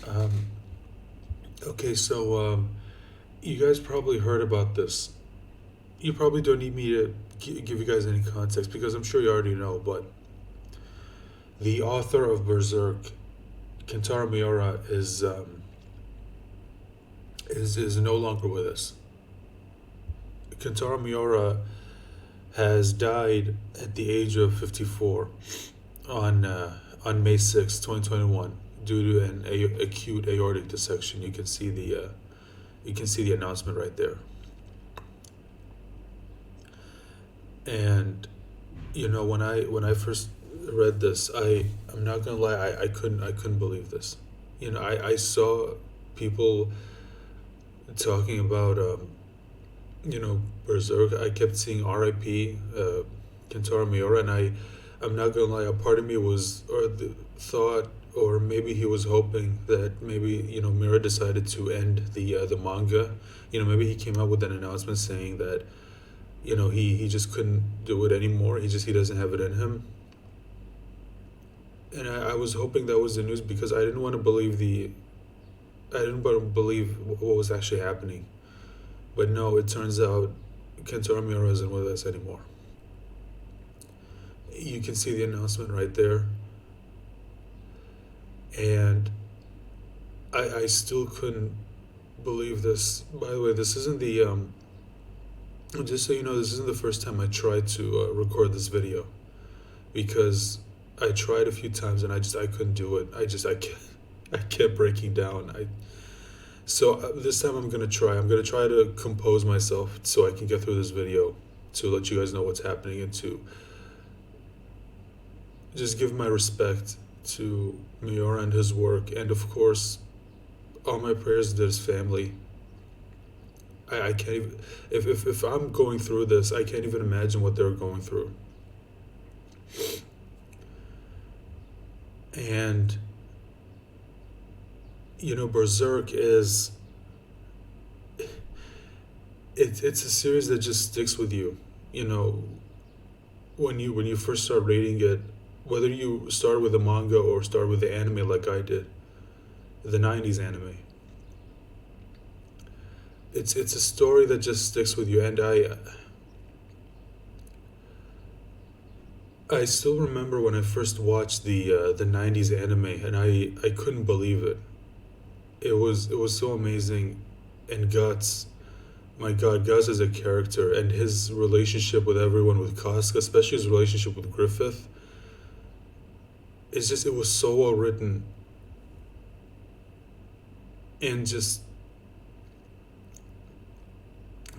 Um, okay, so you guys probably heard about this. You probably don't need me to give you guys any context because I'm sure you already know. But the author of Berserk, Kentaro Miura, is no longer with us. Kentaro Miura has died at the age of 54 on May 6th, 2021, due to an acute aortic dissection. You can see the announcement right there. And when I first read this, I'm not gonna lie, I couldn't believe this. I saw people talking about Berserk. I kept seeing R.I.P. Kentaro Miura, and I'm not gonna lie, a part of me was or the thought, or maybe he was hoping that maybe Miura decided to end the manga. Maybe he came out with an announcement saying that he just couldn't do it anymore. He doesn't have it in him. And I was hoping that was the news because I didn't want to believe what was actually happening. But no, it turns out Kentaro Miura isn't with us anymore. You can see the announcement right there, and I still couldn't believe this. By the way, this isn't the just so you know, this isn't the first time I tried to record this video because I tried a few times and I couldn't do it. I kept breaking down. So this time I'm gonna try. I'm gonna try to compose myself so I can get through this video to let you guys know what's happening and to just give my respect to Miura and his work, and of course all my prayers to his family. I can't even, if I'm going through this, I can't even imagine what they're going through. And Berserk is it's a series that just sticks with you. You know, when you first start reading it, whether you start with the manga or start with the anime like I did, the '90s anime, it's a story that just sticks with you. And I still remember when I first watched the '90s anime, and I couldn't believe it. It was so amazing, and Guts, my God, Gus as a character and his relationship with everyone, with Casca, especially his relationship with Griffith, it was so well written, and just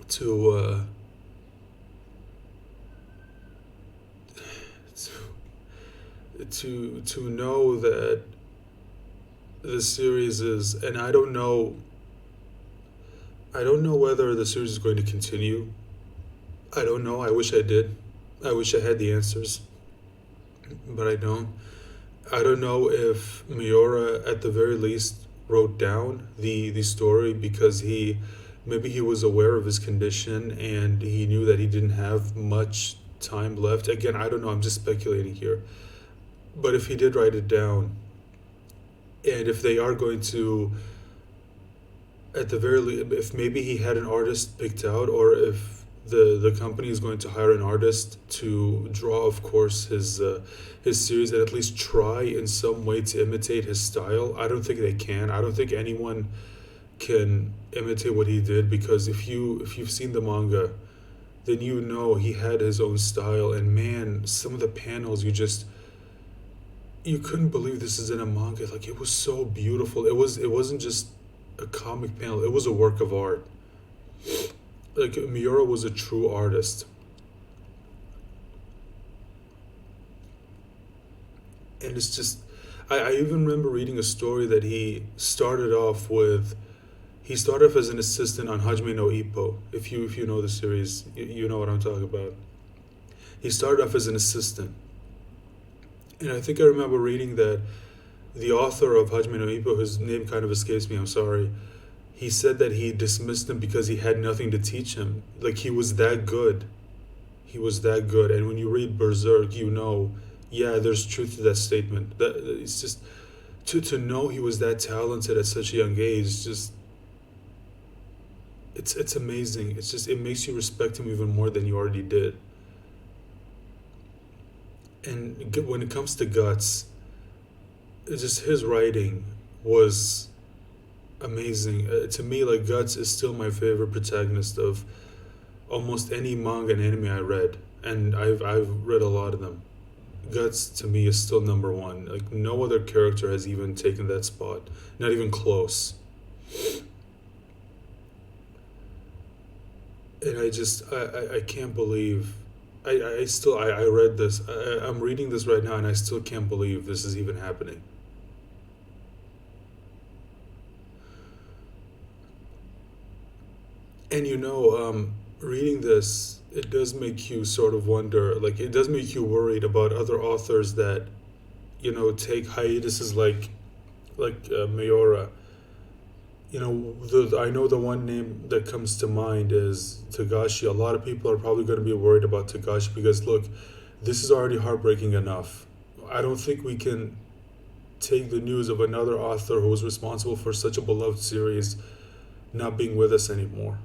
to to know that the series is, and I don't know whether the series is going to continue. I don't know. I wish I did. I wish I had the answers, but I don't. I don't know if Miura, at the very least, wrote down the story because maybe he was aware of his condition and he knew that he didn't have much time left. Again, I don't know. I'm just speculating here. But if he did write it down, and if they are going to, at the very least, if maybe he had an artist picked out, or if the company is going to hire an artist to draw, of course, his series, and at least try in some way to imitate his style. I don't think they can. I don't think anyone can imitate what he did, because if you've seen the manga, then he had his own style. And man, some of the panels, you couldn't believe this is in a manga. Like, it was so beautiful. It wasn't just a comic panel. It was a work of art. Like, Miura was a true artist. And it's just, I even remember reading a story that he started off as an assistant on Hajime no Ippo. If you know the series, you know what I'm talking about. He started off as an assistant. And I think I remember reading that the author of Hajime no Ippo, whose name kind of escapes me, I'm sorry, he said that he dismissed him because he had nothing to teach him. Like, he was that good. He was that good. And when you read Berserk, yeah, there's truth to that statement. That it's just to know he was that talented at such a young age, just it's amazing. It's just it makes you respect him even more than you already did. And when it comes to Guts, it's just his writing was amazing. To me, like Guts is still my favorite protagonist of almost any manga and anime I read, and I've read a lot of them. Guts to me is still number one. Like no other character has even taken that spot, not even close. And I can't believe I read this. I'm reading this right now, and I still can't believe this is even happening. And reading this, it does make you sort of wonder. Like it does make you worried about other authors that take hiatuses like Miura. I know the one name that comes to mind is Tagashi. A lot of people are probably going to be worried about Tagashi because look, this is already heartbreaking enough. I don't think we can take the news of another author who was responsible for such a beloved series not being with us anymore.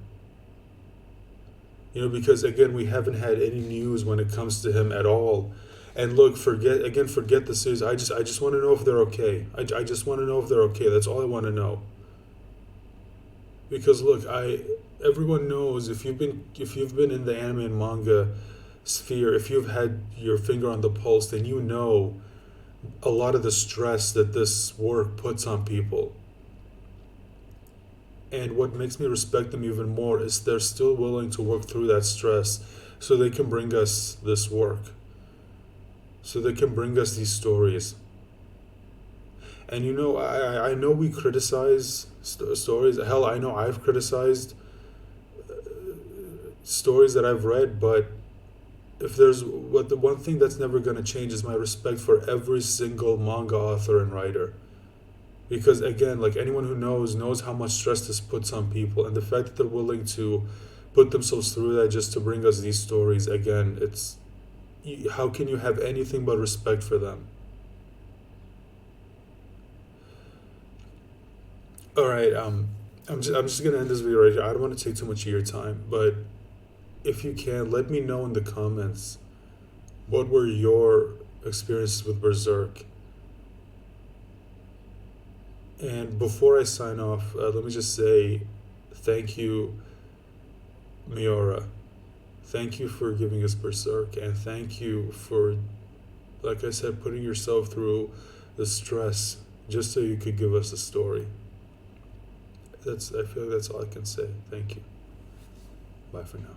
Because again, we haven't had any news when it comes to him at all. And look, forget the series. I just want to know if they're okay. I just want to know if they're okay. That's all I want to know. Because look, everyone knows if you've been in the anime and manga sphere, if you've had your finger on the pulse, then you know a lot of the stress that this work puts on people. And what makes me respect them even more is they're still willing to work through that stress so they can bring us this work. So they can bring us these stories. And I know we criticize stories. Hell, I know I've criticized stories that I've read, but if there's what the one thing that's never going to change is my respect for every single manga author and writer. Because again, like anyone who knows how much stress this puts on people, and the fact that they're willing to put themselves through that just to bring us these stories. Again, how can you have anything but respect for them? All right, I'm just gonna end this video right here. I don't want to take too much of your time, but if you can, let me know in the comments what were your experiences with Berserk. And before I sign off, let me just say thank you, Miura. Thank you for giving us Berserk, and thank you for, like I said, putting yourself through the stress just so you could give us a story. I feel like that's all I can say. Thank you. Bye for now.